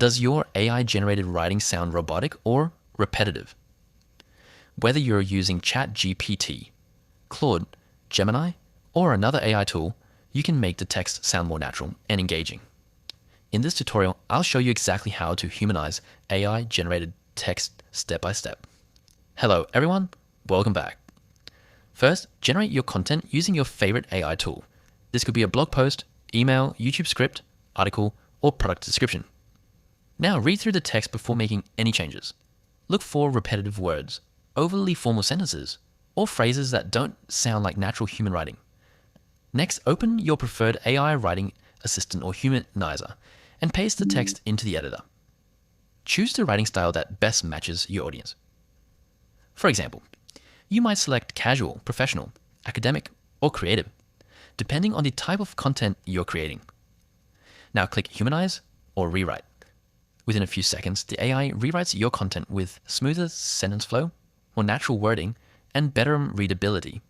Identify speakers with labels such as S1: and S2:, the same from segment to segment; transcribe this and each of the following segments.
S1: Does your AI-generated writing sound robotic or repetitive? Whether you're using ChatGPT, Claude, Gemini, or another AI tool, you can make the text sound more natural and engaging. In this tutorial, I'll show you exactly how to humanize AI-generated text step by step. Hello everyone, welcome back. First, generate your content using your favorite AI tool. This could be a blog post, email, YouTube script, article, or product description. Now read through the text before making any changes. Look for repetitive words, overly formal sentences, or phrases that don't sound like natural human writing. Next, open your preferred AI writing assistant or humanizer and paste the text into the editor. Choose the writing style that best matches your audience. For example, you might select casual, professional, academic, or creative, depending on the type of content you're creating. Now click Humanize or Rewrite. Within a few seconds, the AI rewrites your content with smoother sentence flow, more natural wording, and better readability.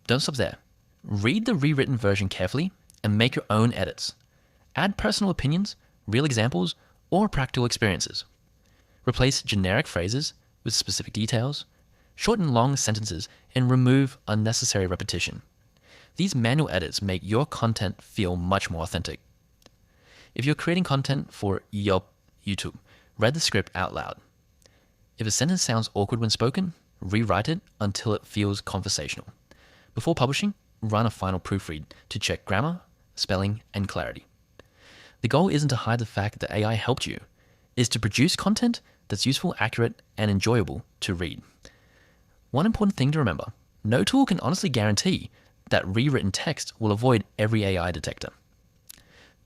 S1: Don't stop there. Read the rewritten version carefully and make your own edits. Add personal opinions, real examples, or practical experiences. Replace generic phrases with specific details, shorten long sentences, and remove unnecessary repetition. These manual edits make your content feel much more authentic. If you're creating content for YouTube, read the script out loud. If a sentence sounds awkward when spoken, rewrite it until it feels conversational. Before publishing, run a final proofread to check grammar, spelling, and clarity. The goal isn't to hide the fact that AI helped you. It is to produce content that's useful, accurate, and enjoyable to read. One important thing to remember, no tool can honestly guarantee that rewritten text will avoid every AI detector.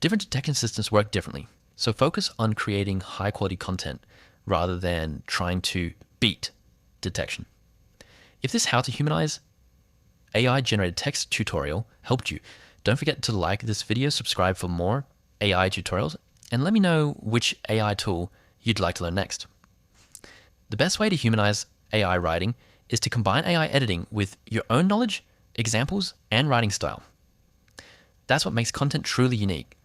S1: Different detection systems work differently, so focus on creating high-quality content rather than trying to beat detection. If this How to Humanize AI Generated Text tutorial helped you, don't forget to like this video, subscribe for more AI tutorials, and let me know which AI tool you'd like to learn next. The best way to humanize AI writing is to combine AI editing with your own knowledge, examples, and writing style. That's what makes content truly unique.